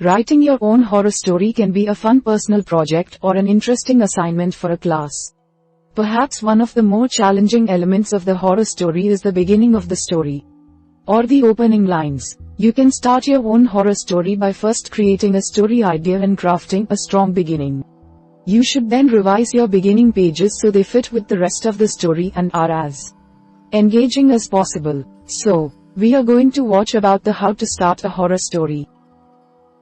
Writing your own horror story can be a fun personal project or an interesting assignment for a class. Perhaps one of the more challenging elements of the horror story is the beginning of the story, or the opening lines. You can start your own horror story by first creating a story idea and crafting a strong beginning. You should then revise your beginning pages so they fit with the rest of the story and are as engaging as possible. So, we are going to watch about the how to start a horror story.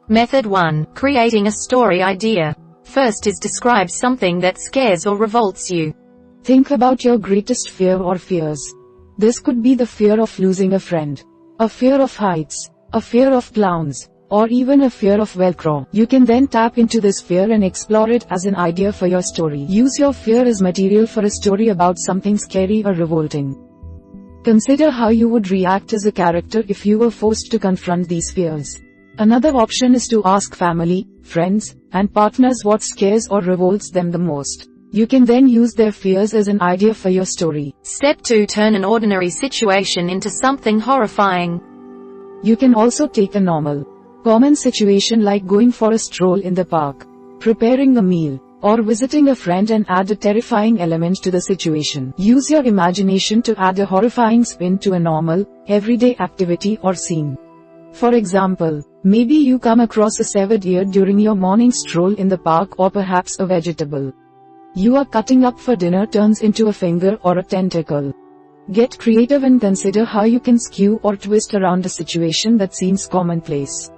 Method 1. Creating a story idea. First is describe something that scares or revolts you. Think about your greatest fear or fears. This could be the fear of losing a friend, a fear of heights, a fear of clowns, or even a fear of Velcro. You can then tap into this fear and explore it as an idea for your story. Use your fear as material for a story about something scary or revolting. Consider how you would react as a character if you were forced to confront these fears. Another option is to ask family, friends, and partners what scares or revolts them the most. You can then use their fears as an idea for your story. Step 2. Turn an ordinary situation into something horrifying. You can also take a normal, common situation like going for a stroll in the park, preparing a meal, or visiting a friend and add a terrifying element to the situation. Use your imagination to add a horrifying spin to a normal, everyday activity or scene. For example, maybe you come across a severed ear during your morning stroll in the park, or perhaps a vegetable you are cutting up for dinner turns into a finger or a tentacle. Get creative and consider how you can skew or twist around a situation that seems commonplace.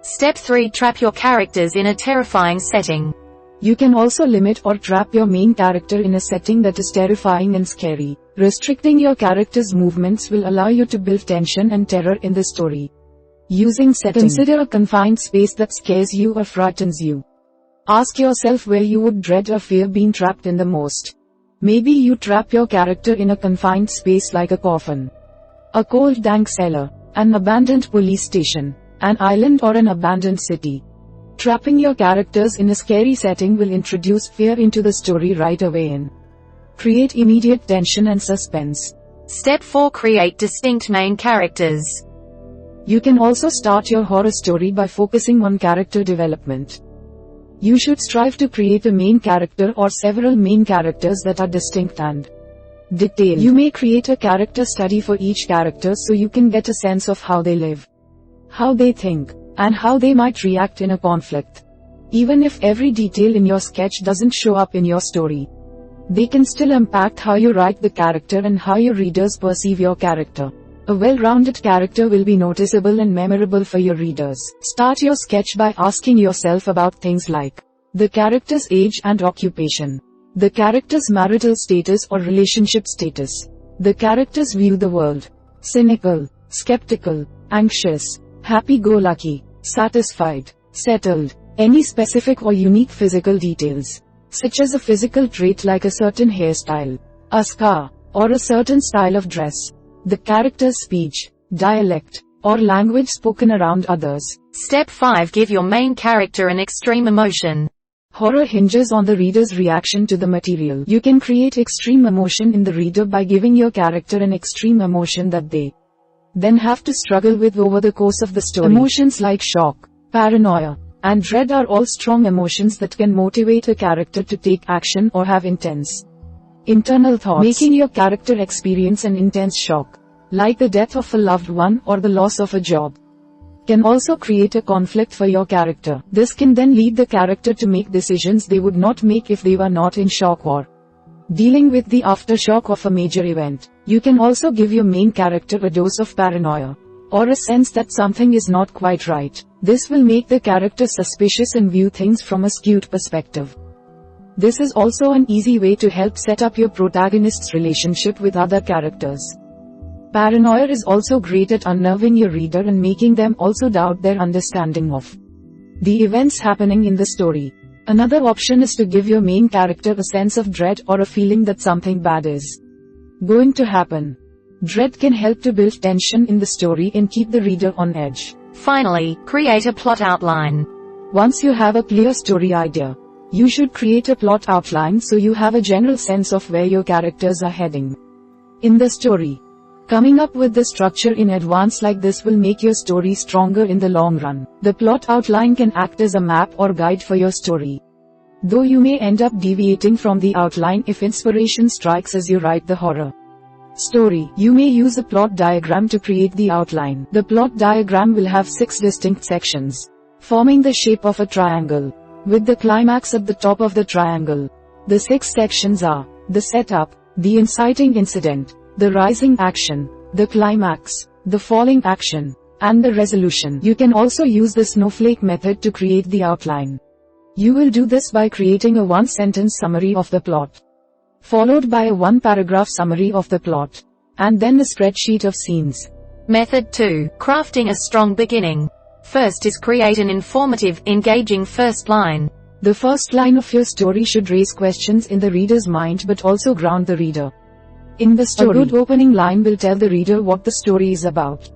Step 3. Trap your characters in a terrifying setting. You can also limit or trap your main character in a setting that is terrifying and scary. Restricting your character's movements will allow you to build tension and terror in the story. Using setting. Consider a confined space that scares you or frightens you. Ask yourself where you would dread or fear being trapped in the most. Maybe you trap your character in a confined space like a coffin, a cold dank cellar, an abandoned police station, an island or an abandoned city. Trapping your characters in a scary setting will introduce fear into the story right away and create immediate tension and suspense. Step 4. Create distinct main characters. You can also start your horror story by focusing on character development. You should strive to create a main character or several main characters that are distinct and detailed. You may create a character study for each character so you can get a sense of how they live, how they think, and how they might react in a conflict. Even if every detail in your sketch doesn't show up in your story, they can still impact how you write the character and how your readers perceive your character. A well-rounded character will be noticeable and memorable for your readers. Start your sketch by asking yourself about things like the character's age and occupation, the character's marital status or relationship status, the character's view the world, cynical, skeptical, anxious, happy-go-lucky, satisfied, settled. Any specific or unique physical details, such as a physical trait like a certain hairstyle, a scar, or a certain style of dress, the character's speech, dialect, or language spoken around others. Step 5. Give your main character an extreme emotion. Horror hinges on the reader's reaction to the material. You can create extreme emotion in the reader by giving your character an extreme emotion that they then have to struggle with over the course of the story. Emotions like shock, paranoia, and dread are all strong emotions that can motivate a character to take action or have intense internal thoughts. Making your character experience an intense shock, like the death of a loved one or the loss of a job, can also create a conflict for your character. This can then lead the character to make decisions they would not make if they were not in shock or dealing with the aftershock of a major event. You can also give your main character a dose of paranoia, or a sense that something is not quite right. This will make the character suspicious and view things from a skewed perspective. This is also an easy way to help set up your protagonist's relationship with other characters. Paranoia is also great at unnerving your reader and making them also doubt their understanding of the events happening in the story. Another option is to give your main character a sense of dread or a feeling that something bad is going to happen. Dread can help to build tension in the story and keep the reader on edge. Finally, create a plot outline. Once you have a clear story idea, you should create a plot outline so you have a general sense of where your characters are heading in the story. Coming up with the structure in advance like this will make your story stronger in the long run. The plot outline can act as a map or guide for your story. Though you may end up deviating from the outline if inspiration strikes as you write the horror story. You may use a plot diagram to create the outline. The plot diagram will have 6 distinct sections, forming the shape of a triangle, with the climax at the top of the triangle. The 6 sections are the setup, the inciting incident, the rising action, the climax, the falling action, and the resolution. You can also use the snowflake method to create the outline. You will do this by creating a 1-sentence summary of the plot, followed by a 1-paragraph summary of the plot, and then a spreadsheet of scenes. Method 2. Crafting a strong beginning. First is create an informative, engaging first line. The first line of your story should raise questions in the reader's mind but also ground the reader in the story. A good opening line will tell the reader what the story is about,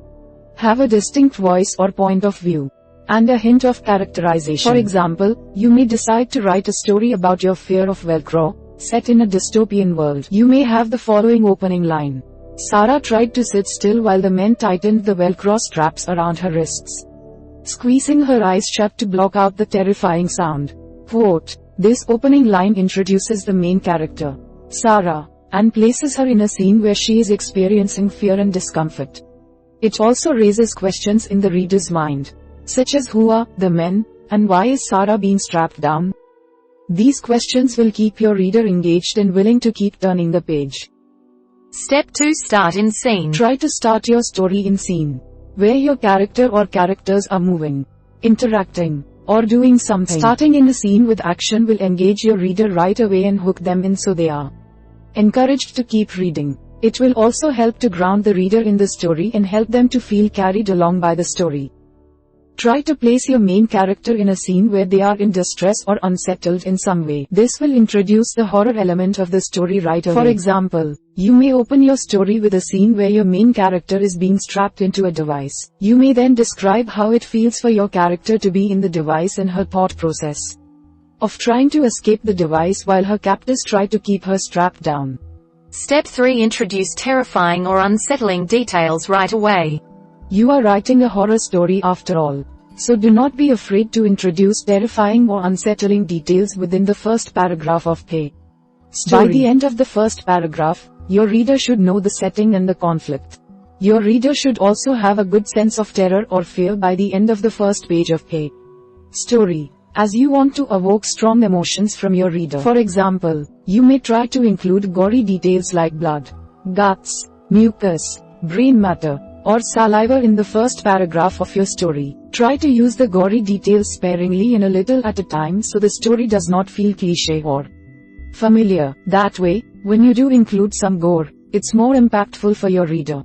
have a distinct voice or point of view, and a hint of characterization. For example, you may decide to write a story about your fear of Velcro, set in a dystopian world. You may have the following opening line. Sarah tried to sit still while the men tightened the Velcro straps around her wrists, squeezing her eyes shut to block out the terrifying sound. Quote. This opening line introduces the main character, Sarah, and places her in a scene where she is experiencing fear and discomfort. It also raises questions in the reader's mind, such as who are the men, and why is Sarah being strapped down? These questions will keep your reader engaged and willing to keep turning the page. Step 2. Start in scene. Try to start your story in scene, where your character or characters are moving, interacting, or doing something. Starting in a scene with action will engage your reader right away and hook them in so they are encouraged to keep reading. It will also help to ground the reader in the story and help them to feel carried along by the story. Try to place your main character in a scene where they are in distress or unsettled in some way. This will introduce the horror element of the story right away. For example, you may open your story with a scene where your main character is being strapped into a device. You may then describe how it feels for your character to be in the device and her thought process of trying to escape the device while her captors try to keep her strapped down. Step 3. Introduce terrifying or unsettling details right away. You are writing a horror story after all, so do not be afraid to introduce terrifying or unsettling details within the first paragraph of a story. By the end of the first paragraph, your reader should know the setting and the conflict. Your reader should also have a good sense of terror or fear by the end of the first page of a story, as you want to evoke strong emotions from your reader. For example, you may try to include gory details like blood, guts, mucus, brain matter, or saliva in the first paragraph of your story. Try to use the gory details sparingly and a little at a time so the story does not feel cliché or familiar. That way, when you do include some gore, it's more impactful for your reader.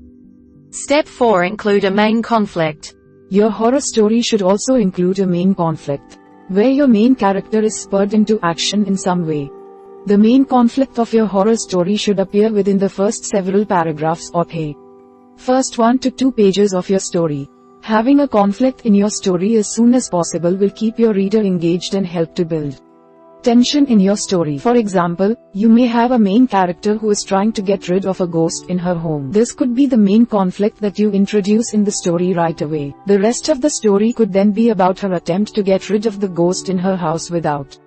Step 4. Include a main conflict. Your horror story should also include a main conflict, where your main character is spurred into action in some way. The main conflict of your horror story should appear within the first several paragraphs or a first 1 to 2 pages of your story. Having a conflict in your story as soon as possible will keep your reader engaged and help to build tension in your story. For example, you may have a main character who is trying to get rid of a ghost in her home. This could be the main conflict that you introduce in the story right away. The rest of the story could then be about her attempt to get rid of the ghost in her house without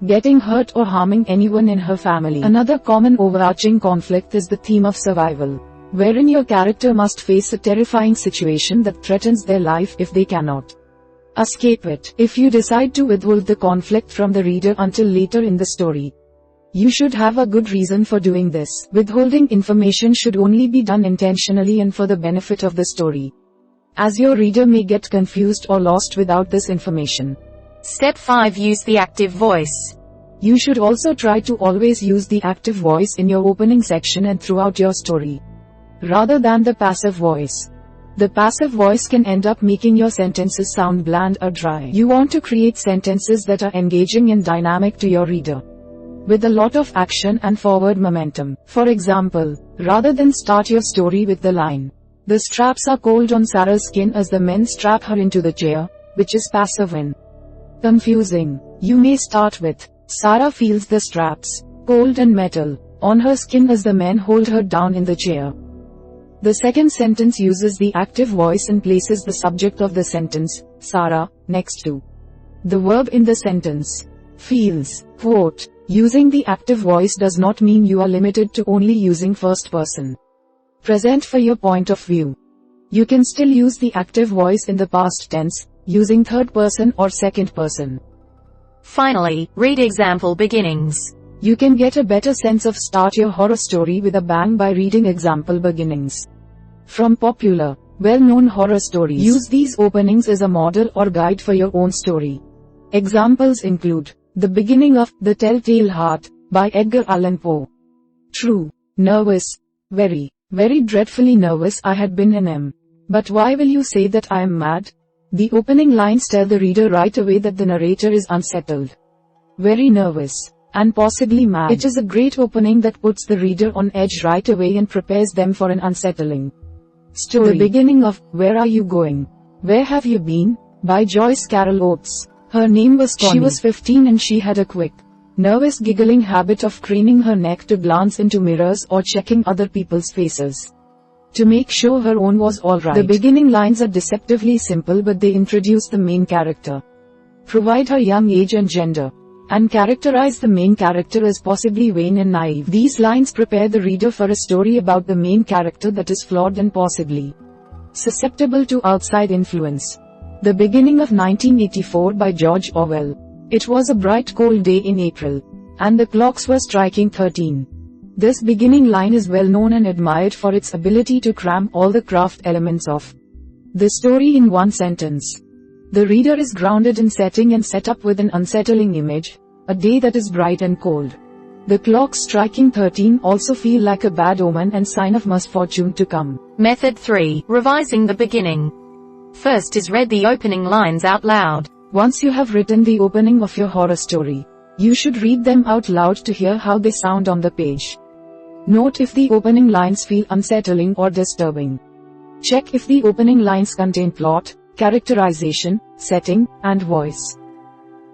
getting hurt or harming anyone in her family. Another common overarching conflict is the theme of survival, wherein your character must face a terrifying situation that threatens their life if they cannot escape it. If you decide to withhold the conflict from the reader until later in the story, you should have a good reason for doing this. Withholding information should only be done intentionally and for the benefit of the story, as your reader may get confused or lost without this information. Step 5. Use the active voice. You should also try to always use the active voice in your opening section and throughout your story, rather than the passive voice. The passive voice can end up making your sentences sound bland or dry. You want to create sentences that are engaging and dynamic to your reader, with a lot of action and forward momentum. For example, rather than start your story with the line, "The straps are cold on Sarah's skin as the men strap her into the chair," which is passive and confusing, you may start with, "Sarah feels the straps, cold and metal, on her skin as the men hold her down in the chair." The second sentence uses the active voice and places the subject of the sentence, Sarah, next to the verb in the sentence. Feels. Quote. Using the active voice does not mean you are limited to only using first person present for your point of view. You can still use the active voice in the past tense, using third person or second person. Finally, read example beginnings. You can get a better sense of start your horror story with a bang by reading example beginnings from popular, well-known horror stories. Use these openings as a model or guide for your own story. Examples include The Beginning of The Telltale Heart by Edgar Allan Poe. True. Nervous. Very, very dreadfully nervous I had been in M. But why will you say that I am mad? The opening lines tell the reader right away that the narrator is unsettled, very nervous, and possibly mad. It is a great opening that puts the reader on edge right away and prepares them for an unsettling story. The beginning of Where Are You Going? Where Have You Been? By Joyce Carol Oates. Her name was Connie. She was 15 and she had a quick, nervous giggling habit of craning her neck to glance into mirrors or checking other people's faces to make sure her own was alright. The beginning lines are deceptively simple, but they introduce the main character, provide her young age and gender, and characterize the main character as possibly vain and naive. These lines prepare the reader for a story about the main character that is flawed and possibly susceptible to outside influence. The Beginning of 1984 by George Orwell. It was a bright cold day in April, and the clocks were striking 13. This beginning line is well known and admired for its ability to cram all the craft elements of the story in one sentence. The reader is grounded in setting and set up with an unsettling image, a day that is bright and cold. The clocks striking 13 also feel like a bad omen and sign of misfortune to come. Method 3. Revising the beginning. First is read the opening lines out loud. Once you have written the opening of your horror story, you should read them out loud to hear how they sound on the page. Note if the opening lines feel unsettling or disturbing. Check if the opening lines contain plot, characterization, setting, and voice.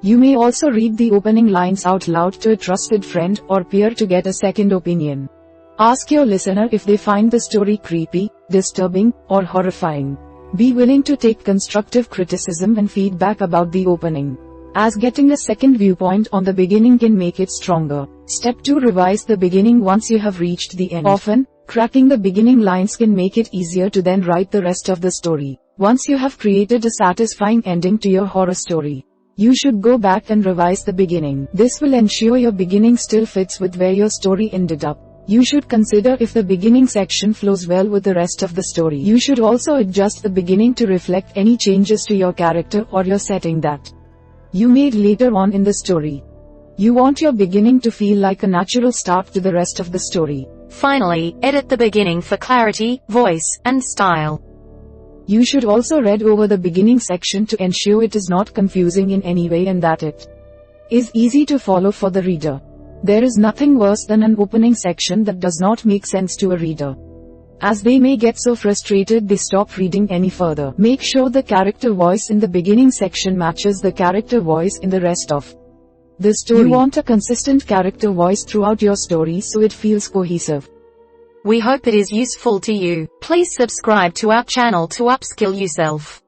You may also read the opening lines out loud to a trusted friend or peer to get a second opinion. Ask your listener if they find the story creepy, disturbing, or horrifying. Be willing to take constructive criticism and feedback about the opening, as getting a second viewpoint on the beginning can make it stronger. Step 2. Revise the beginning once you have reached the end. Often, cracking the beginning lines can make it easier to then write the rest of the story. Once you have created a satisfying ending to your horror story, you should go back and revise the beginning. This will ensure your beginning still fits with where your story ended up. You should consider if the beginning section flows well with the rest of the story. You should also adjust the beginning to reflect any changes to your character or your setting that you made later on in the story. You want your beginning to feel like a natural start to the rest of the story. Finally, edit the beginning for clarity, voice, and style. You should also read over the beginning section to ensure it is not confusing in any way and that it is easy to follow for the reader. There is nothing worse than an opening section that does not make sense to a reader, as they may get so frustrated they stop reading any further. Make sure the character voice in the beginning section matches the character voice in the rest of the story. You want a consistent character voice throughout your story so it feels cohesive. We hope it is useful to you. Please subscribe to our channel to upskill yourself.